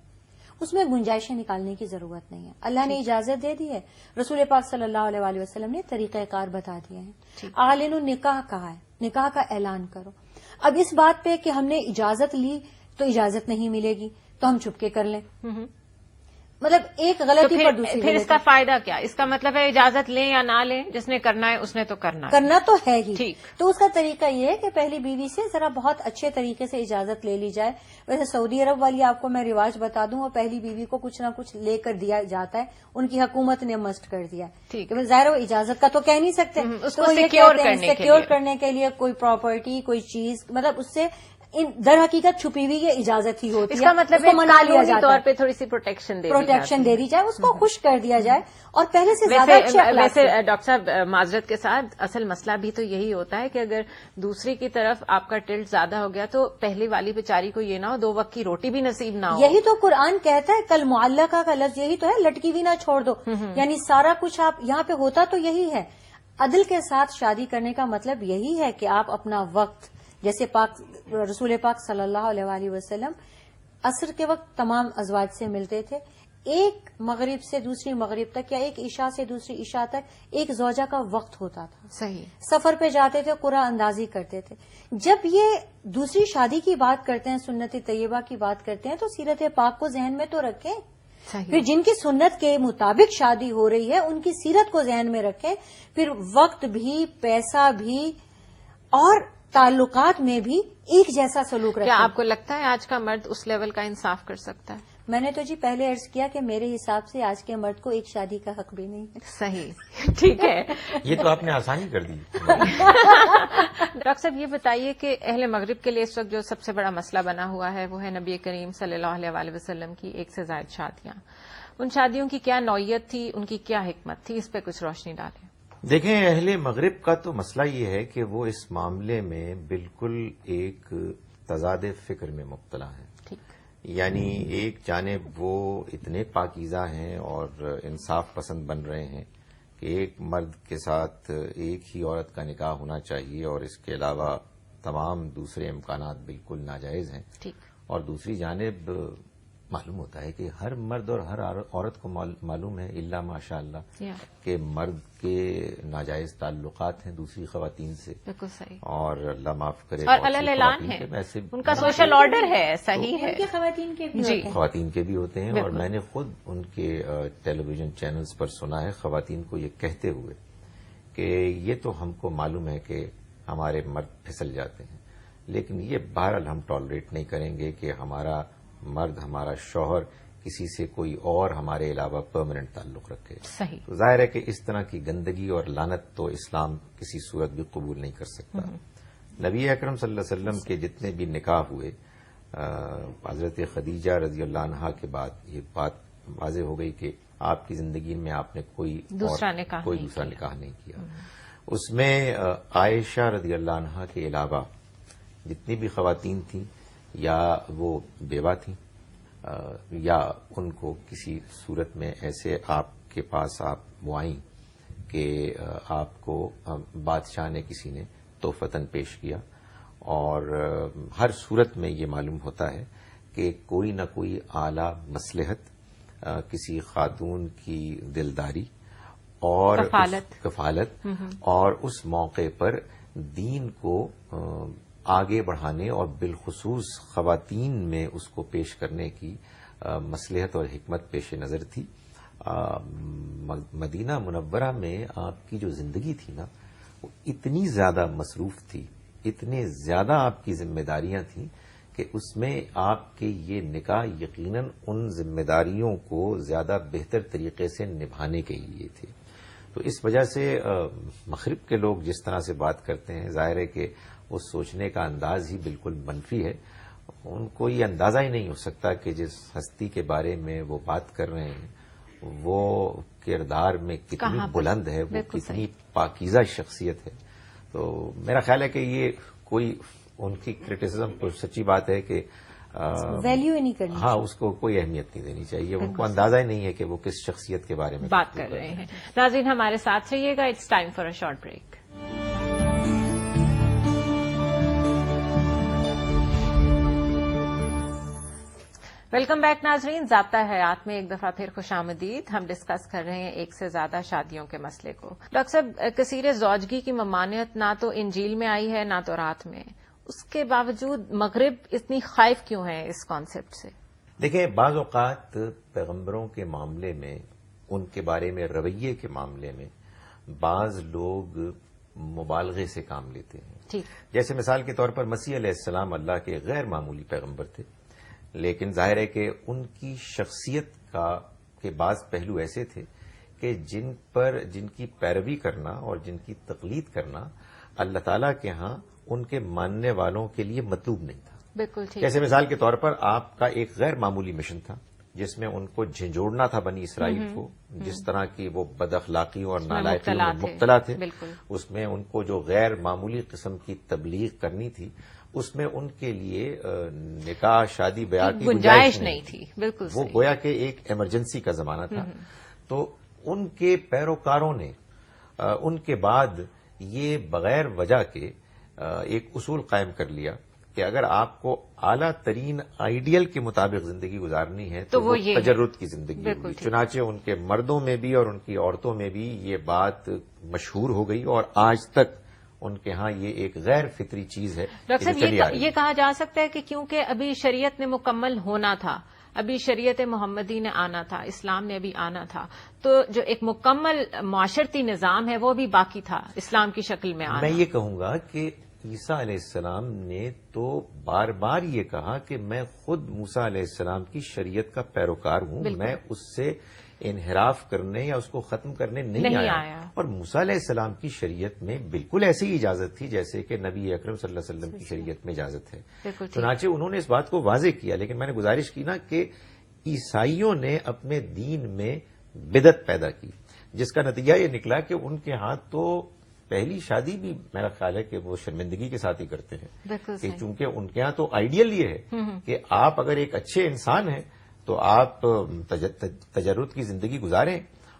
اس میں گنجائشیں نکالنے کی ضرورت نہیں ہے. اللہ نے اجازت دے دی ہے، رسول پاک صلی اللہ علیہ وآلہ وسلم نے طریقہ کار بتا دیے ہیں. اعلنوا النکاح کہا ہے، نکاح کا اعلان کرو. اب اس بات پہ کہ ہم نے اجازت لی تو اجازت نہیں ملے گی تو ہم چپ کے کر لیں، مطلب ایک غلطی پر دوسری. پھر اس کا فائدہ کیا؟ اس کا مطلب ہے اجازت لیں یا نہ لیں، جس نے کرنا ہے اس نے تو کرنا تو ہے ہی. ٹھیک. تو اس کا طریقہ یہ ہے کہ پہلی بیوی سے ذرا بہت اچھے طریقے سے اجازت لے لی جائے. ویسے سعودی عرب والی آپ کو میں رواج بتا دوں، اور پہلی بیوی کو کچھ نہ کچھ لے کر دیا جاتا ہے، ان کی حکومت نے مسٹ کر دیا. ٹھیک. ظاہر وہ اجازت کا تو کہہ نہیں سکتے، اس کو سیکیور کرنے کے لیے کوئی پراپرٹی، کوئی چیز، مطلب اس سے در حقیقت چھپی ہوئی یہ اجازت ہی ہوتی ہے. اس کا مطلب اس کو منا لیا قانونی جاتا طور ہے, پہ تھوڑی سی پروٹیکشن دے دی جائے, اس کو خوش کر دیا جائے, اور پہلے سے زیادہ اچھے اخلاق سے. ویسے ڈاکٹر صاحب معذرت کے ساتھ اصل مسئلہ بھی تو یہی ہوتا ہے کہ اگر دوسری کی طرف آپ کا ٹلٹ زیادہ ہو گیا تو پہلی والی بیچاری کو یہ نہ ہو 2 وقت کی روٹی بھی نصیب نہ ہو. یہی تو قرآن کہتا ہے, کل معلقہ کا لفظ یہی تو ہے, لٹکی بھی نہ چھوڑ دو. یعنی سارا کچھ آپ یہاں پہ ہوتا تو یہی ہے. عدل کے ساتھ شادی کرنے کا مطلب یہی ہے کہ آپ اپنا وقت, جیسے رسول پاک صلی اللہ علیہ وآلہ وسلم عصر کے وقت تمام ازواج سے ملتے تھے, ایک مغرب سے دوسری مغرب تک یا ایک عشاء سے دوسری عشاء تک ایک زوجہ کا وقت ہوتا تھا. صحیح. سفر پہ جاتے تھے, قرآن اندازی کرتے تھے. جب یہ دوسری شادی کی بات کرتے ہیں, سنت طیبہ کی بات کرتے ہیں, تو سیرت پاک کو ذہن میں تو رکھیں. صحیح. پھر جن کی سنت کے مطابق شادی ہو رہی ہے ان کی سیرت کو ذہن میں رکھیں. پھر وقت بھی, پیسہ بھی, اور تعلقات میں بھی ایک جیسا سلوک رکھیں. کیا آپ کو لگتا ہے آج کا مرد اس لیول کا انصاف کر سکتا ہے؟ میں نے تو جی پہلے عرض کیا کہ میرے حساب سے آج کے مرد کو ایک شادی کا حق بھی نہیں ہے. صحیح, ٹھیک ہے. یہ تو آپ نے آسانی کر دی. ڈاکٹر صاحب یہ بتائیے کہ اہل مغرب کے لیے اس وقت جو سب سے بڑا مسئلہ بنا ہوا ہے وہ ہے نبی کریم صلی اللہ علیہ وآلہ وسلم کی 1 سے زائد شادیاں. ان شادیوں کی کیا نوعیت تھی, ان کی کیا حکمت تھی, اس پہ کچھ روشنی ڈالیں. دیکھیں, اہل مغرب کا تو مسئلہ یہ ہے کہ وہ اس معاملے میں بالکل ایک تضاد فکر میں مبتلا ہے. یعنی ایک جانب وہ اتنے پاکیزہ ہیں اور انصاف پسند بن رہے ہیں کہ ایک مرد کے ساتھ ایک ہی عورت کا نکاح ہونا چاہیے اور اس کے علاوہ تمام دوسرے امکانات بالکل ناجائز ہیں. اور دوسری جانب معلوم ہوتا ہے کہ ہر مرد اور ہر عورت کو معلوم ہے الا ماشاء اللہ کہ مرد کے ناجائز تعلقات ہیں دوسری خواتین سے. بالکل صحیح. اور اللہ معاف کرے, اور اعلان ہے ان کا سوشل آرڈر ہے, صحیح ہے. خواتین کے بھی ہوتے ہیں, خواتین کے بھی ہوتے ہیں. اور میں نے خود ان کے ٹیلی ویژن چینلز پر سنا ہے خواتین کو یہ کہتے ہوئے کہ یہ تو ہم کو معلوم ہے کہ ہمارے مرد پھسل جاتے ہیں, لیکن یہ بہرحال ہم ٹالریٹ نہیں کریں گے کہ ہمارا مرد, ہمارا شوہر کسی سے کوئی اور ہمارے علاوہ پرماننٹ تعلق رکھے. صحیح. تو ظاہر ہے کہ اس طرح کی گندگی اور لعنت تو اسلام کسی صورت بھی قبول نہیں کر سکتا. نبی اکرم صلی اللہ علیہ وسلم کے جتنے بھی نکاح ہوئے, حضرت خدیجہ رضی اللہ عنہا کے بعد یہ بات واضح ہو گئی کہ آپ کی زندگی میں آپ نے کوئی دوسرا نکاح نہیں کیا. اس میں عائشہ رضی اللہ عنہا کے علاوہ جتنی بھی خواتین تھیں یا وہ بیوہ تھیں یا ان کو کسی صورت میں ایسے آپ کے پاس آپ وہ آئیں کہ آپ کو بادشاہ نے کسی نے تحفتاً پیش کیا. اور ہر صورت میں یہ معلوم ہوتا ہے کہ کوئی نہ کوئی اعلی مصلحت, کسی خاتون کی دلداری اور کفالت اور اس موقع پر دین کو آگے بڑھانے اور بالخصوص خواتین میں اس کو پیش کرنے کی مصلحت اور حکمت پیش نظر تھی. مدینہ منورہ میں آپ کی جو زندگی تھی نا وہ اتنی زیادہ مصروف تھی, اتنے زیادہ آپ کی ذمہ داریاں تھیں کہ اس میں آپ کے یہ نکاح یقیناً ان ذمہ داریوں کو زیادہ بہتر طریقے سے نبھانے کے لیے تھے. تو اس وجہ سے مغرب کے لوگ جس طرح سے بات کرتے ہیں ظاہر ہے کہ اس سوچنے کا انداز ہی بالکل منفی ہے. ان کو یہ اندازہ ہی نہیں ہو سکتا کہ جس ہستی کے بارے میں وہ بات کر رہے ہیں وہ کردار میں کتنی بلند ہے, وہ کتنی پاکیزہ شخصیت ہے. تو میرا خیال ہے کہ یہ کوئی ان کی کرٹیسزم تو سچی بات ہے کہ ویلیو ہی نہیں کرنی, ہاں اس کو کوئی اہمیت نہیں دینی چاہیے. ان کو اندازہ ہی نہیں ہے کہ وہ کس شخصیت کے بارے میں بات کر رہے ہیں. ناظرین ہمارے ساتھ رہیے گا, it's time for a short break. Welcome back ناظرین, ضابطہ حیات میں ایک دفعہ پھر خوش آمدید. ہم ڈسکس کر رہے ہیں 1 سے زیادہ شادیوں کے مسئلے کو. ڈاکٹر صاحب, کثیر زوجگی کی ممانعت نہ تو انجیل میں آئی ہے نہ تو رات میں, اس کے باوجود مغرب اتنی خائف کیوں ہے اس کانسیپٹ سے؟ دیکھیں, بعض اوقات پیغمبروں کے معاملے میں, ان کے بارے میں رویے کے معاملے میں بعض لوگ مبالغے سے کام لیتے ہیں. جیسے مثال کے طور پر مسیح علیہ السلام اللہ کے غیر معمولی پیغمبر تھے, لیکن ظاہر ہے کہ ان کی شخصیت کے بعض پہلو ایسے تھے کہ جن کی پیروی کرنا اور جن کی تقلید کرنا اللہ تعالیٰ کے ہاں ان کے ماننے والوں کے لیے مطلوب نہیں تھا. بالکل ٹھیک. جیسے مثال کے طور پر آپ کا ایک غیر معمولی مشن تھا جس میں ان کو جھنجھوڑنا تھا بنی اسرائیل کو، جس طرح کی وہ بد اخلاقیوں اور نالائقیوں میں مبتلا تھے. بالکل. اس میں ان کو جو غیر معمولی قسم کی تبلیغ کرنی تھی، اس میں ان کے لیے نکاح شادی بیاہ کی گنجائش نہیں تھی. بالکل وہ صحیح. گویا کہ ایک ایمرجنسی کا زمانہ تھا. تو ان کے پیروکاروں نے ان کے بعد یہ بغیر وجہ کے ایک اصول قائم کر لیا کہ اگر آپ کو اعلیٰ ترین آئیڈیل کے مطابق زندگی گزارنی ہے تو وہ تجرد کی زندگی ہوگی. چنانچہ ان کے مردوں میں بھی اور ان کی عورتوں میں بھی یہ بات مشہور ہو گئی، اور آج تک ان کے ہاں یہ ایک غیر فطری چیز ہے. ڈاکٹر صاحب، یہ کہا جا سکتا ہے کہ کیونکہ ابھی شریعت نے مکمل ہونا تھا، ابھی شریعت محمدی نے آنا تھا، اسلام نے ابھی آنا تھا، تو جو ایک مکمل معاشرتی نظام ہے وہ بھی باقی تھا اسلام کی شکل میں آنا. میں یہ کہوں گا کہ عیسیٰ علیہ السلام نے تو بار بار یہ کہا کہ میں خود موسیٰ علیہ السلام کی شریعت کا پیروکار ہوں. میں اس سے انحراف کرنے یا اس کو ختم کرنے نہیں آیا. اور موسیٰ علیہ السلام کی شریعت میں بالکل ایسی ہی اجازت تھی جیسے کہ نبی اکرم صلی اللہ علیہ وسلم کی شریعت میں اجازت ہے. چنانچہ انہوں نے اس بات کو واضح کیا. لیکن میں نے گزارش کی نا کہ عیسائیوں نے اپنے دین میں بدعت پیدا کی، جس کا نتیجہ یہ نکلا کہ ان کے ہاں تو پہلی شادی بھی میرا خیال ہے کہ وہ شرمندگی کے ساتھ ہی کرتے ہیں. کہ چونکہ ان کے ہاں تو آئیڈیل یہ ہے کہ آپ اگر ایک اچھے انسان ہیں تو آپ تجرد کی زندگی گزاریں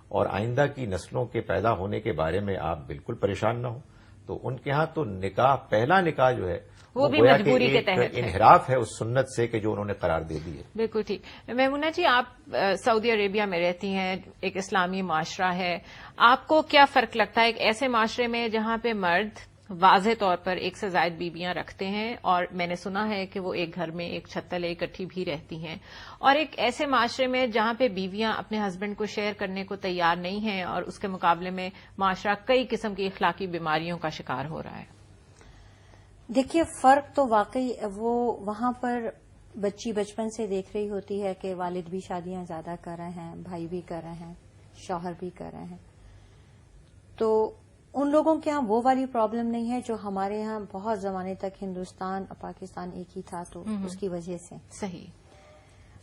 اور آئندہ کی نسلوں کے پیدا ہونے کے بارے میں آپ بالکل پریشان نہ ہوں. تو ان کے ہاں تو نکاح، پہلا نکاح جو ہے وہ بھی مجبوری کے تحت انحراف ہے اس سنت سے کہ جو انہوں نے قرار دے دی ہے. بالکل ٹھیک. میمونہ جی، آپ سعودی عربیہ میں رہتی ہیں، ایک اسلامی معاشرہ ہے، آپ کو کیا فرق لگتا ہے ایک ایسے معاشرے میں جہاں پہ مرد واضح طور پر ایک سے زائد بیویاں رکھتے ہیں، اور میں نے سنا ہے کہ وہ ایک گھر میں ایک چھت تلے اکٹھی بھی رہتی ہیں، اور ایک ایسے معاشرے میں جہاں پہ بیویاں اپنے ہسبینڈ کو شیئر کرنے کو تیار نہیں ہیں، اور اس کے مقابلے میں معاشرہ کئی قسم کی اخلاقی بیماریوں کا شکار ہو رہا ہے؟ دیکھیے، فرق تو واقعی وہ وہاں پر بچی بچپن سے دیکھ رہی ہوتی ہے کہ والد بھی شادیاں زیادہ کر رہے ہیں، بھائی بھی کر رہے ہیں، شوہر بھی کر رہے ہیں. تو ان لوگوں کے ہاں وہ والی پرابلم نہیں ہے جو ہمارے ہاں بہت زمانے تک ہندوستان اور پاکستان ایک ہی تھا، تو اس کی وجہ سے صحیح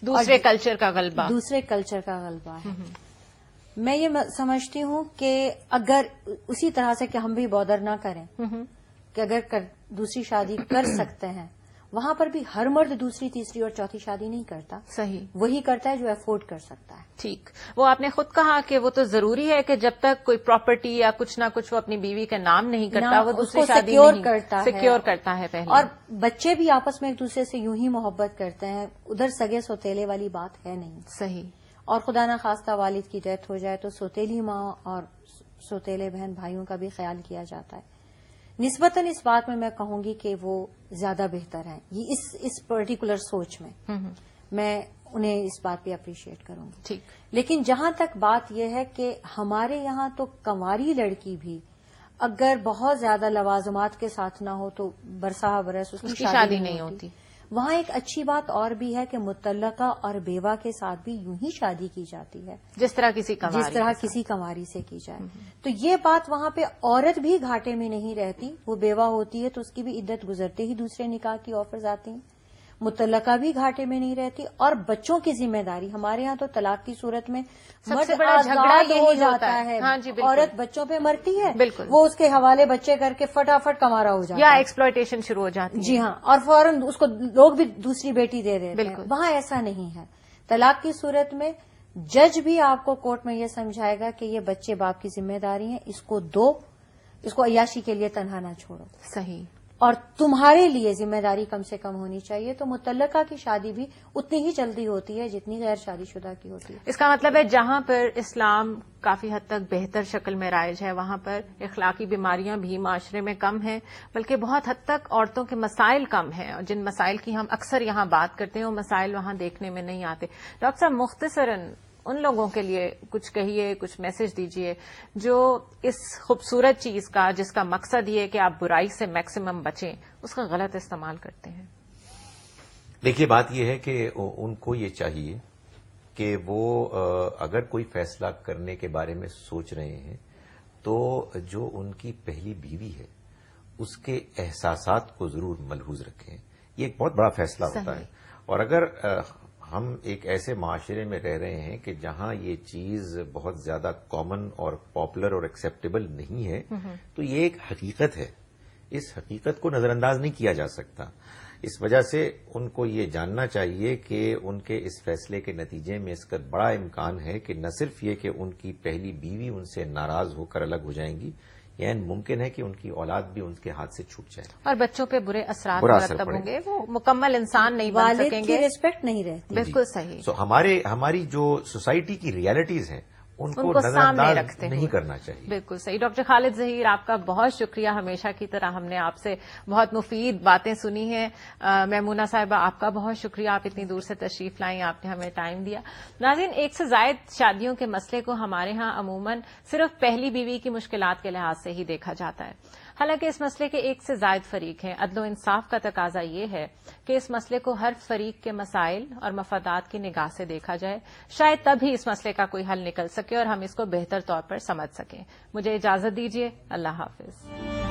دوسرے کلچر کا غلبہ ہے. میں یہ سمجھتی ہوں کہ اگر اسی طرح سے کہ ہم بھی بودر نہ کریں کہ اگر دوسری شادی کر سکتے ہیں، وہاں پر بھی ہر مرد دوسری تیسری اور چوتھی شادی نہیں کرتا. صحیح. وہی کرتا ہے جو افورڈ کر سکتا ہے. ٹھیک. وہ آپ نے خود کہا کہ وہ تو ضروری ہے کہ جب تک کوئی پراپرٹی یا کچھ نہ کچھ وہ اپنی بیوی کا نام نہیں کرتا، وہ دوسری شادی سیکیور کرتا ہے پہلے. اور بچے بھی آپس میں ایک دوسرے سے یوں ہی محبت کرتے ہیں، ادھر سگے سوتیلے والی بات ہے نہیں. صحیح. اور خدا نہ خواستہ والد کی ڈیتھ ہو جائے تو سوتیلی ماں اور سوتیلے بہن بھائیوں کا بھی خیال کیا جاتا ہے. نسبتاً اس بات میں کہوں گی کہ وہ زیادہ بہتر ہیں. یہ اس پرٹیکولر سوچ میں انہیں اس بات پہ اپریشیٹ کروں گی. ٹھیک. لیکن جہاں تک بات یہ ہے کہ ہمارے یہاں تو کنواری لڑکی بھی اگر بہت زیادہ لوازمات کے ساتھ نہ ہو تو برسہ برس اس کی شادی نہیں ہوتی. وہاں ایک اچھی بات اور بھی ہے کہ متعلقہ اور بیوہ کے ساتھ بھی یوں ہی شادی کی جاتی ہے جس طرح کسی کنواری سے کی جائے. تو یہ بات وہاں پہ عورت بھی گھاٹے میں نہیں رہتی. وہ بیوہ ہوتی ہے تو اس کی بھی عدت گزرتے ہی دوسرے نکاح کی آفرز آتی ہیں. متعلقہ بھی گھاٹے میں نہیں رہتی. اور بچوں کی ذمہ داری ہمارے ہاں تو طلاق کی صورت میں مرد آزاد ہو جاتا ہے، عورت بچوں پہ مرتی ہے، بالکل وہ اس کے حوالے بچے کر کے فٹافٹ کمارا ہو جاتا ہے یا ایکسپلائٹیشن شروع ہو جاتی ہے. جی ہاں، اور فوراً اس کو لوگ بھی دوسری بیٹی دے دیتے ہیں. وہاں ایسا نہیں ہے. طلاق کی صورت میں جج بھی آپ کو کورٹ میں یہ سمجھائے گا کہ یہ بچے باپ کی ذمہ داری ہیں، اس کو دو، اس کو عیاشی کے لیے تنہا نہ چھوڑو. صحیح. اور تمہارے لیے ذمہ داری کم سے کم ہونی چاہیے. تو متعلقہ کی شادی بھی اتنی ہی جلدی ہوتی ہے جتنی غیر شادی شدہ کی ہوتی ہے. اس کا مطلب ہے جہاں پر اسلام کافی حد تک بہتر شکل میں رائج ہے وہاں پر اخلاقی بیماریاں بھی معاشرے میں کم ہیں، بلکہ بہت حد تک عورتوں کے مسائل کم ہیں، اور جن مسائل کی ہم اکثر یہاں بات کرتے ہیں وہ مسائل وہاں دیکھنے میں نہیں آتے. ڈاکٹر صاحب، مختصراً ان لوگوں کے لیے کچھ کہیے، کچھ میسج دیجیے جو اس خوبصورت چیز کا، جس کا مقصد یہ کہ آپ برائی سے میکسیمم بچیں، اس کا غلط استعمال کرتے ہیں. دیکھیے، بات یہ ہے کہ ان کو یہ چاہیے کہ وہ اگر کوئی فیصلہ کرنے کے بارے میں سوچ رہے ہیں تو جو ان کی پہلی بیوی ہے اس کے احساسات کو ضرور ملحوظ رکھیں. یہ ایک بہت بڑا فیصلہ ہوتا ہے. اور اگر ہم ایک ایسے معاشرے میں رہ رہے ہیں کہ جہاں یہ چیز بہت زیادہ کامن اور پاپولر اور ایکسیپٹیبل نہیں ہے تو یہ ایک حقیقت ہے. اس حقیقت کو نظر انداز نہیں کیا جا سکتا. اس وجہ سے ان کو یہ جاننا چاہیے کہ ان کے اس فیصلے کے نتیجے میں اس کا بڑا امکان ہے کہ نہ صرف یہ کہ ان کی پہلی بیوی ان سے ناراض ہو کر الگ ہو جائیں گی، یعنی ممکن ہے کہ ان کی اولاد بھی ان کے ہاتھ سے چھوٹ جائے اور بچوں پہ برے اثرات مرتب ہوں گے. وہ مکمل انسان نہیں بن سکیں والد گے. کی ریسپیکٹ نہیں رہتی. بالکل صحیح. سو ہماری جو سوسائٹی کی ریالٹیز ہیں ان کو نظر سامنے انداز رکھتے نہیں ہوئے کرنا چاہیے. بالکل صحیح. ڈاکٹر خالد ظہیر، آپ کا بہت شکریہ. ہمیشہ کی طرح ہم نے آپ سے بہت مفید باتیں سنی ہیں. میمونہ صاحبہ، آپ کا بہت شکریہ. آپ اتنی دور سے تشریف لائیں، آپ نے ہمیں ٹائم دیا. ناظرین، ایک سے زائد شادیوں کے مسئلے کو ہمارے ہاں عموماً صرف پہلی بیوی کی مشکلات کے لحاظ سے ہی دیکھا جاتا ہے. حالانکہ اس مسئلے کے ایک سے زائد فریق ہیں. عدل و انصاف کا تقاضا یہ ہے کہ اس مسئلے کو ہر فریق کے مسائل اور مفادات کی نگاہ سے دیکھا جائے. شاید تب ہی اس مسئلے کا کوئی حل نکل سکے اور ہم اس کو بہتر طور پر سمجھ سکیں. مجھے اجازت دیجیے. اللہ حافظ.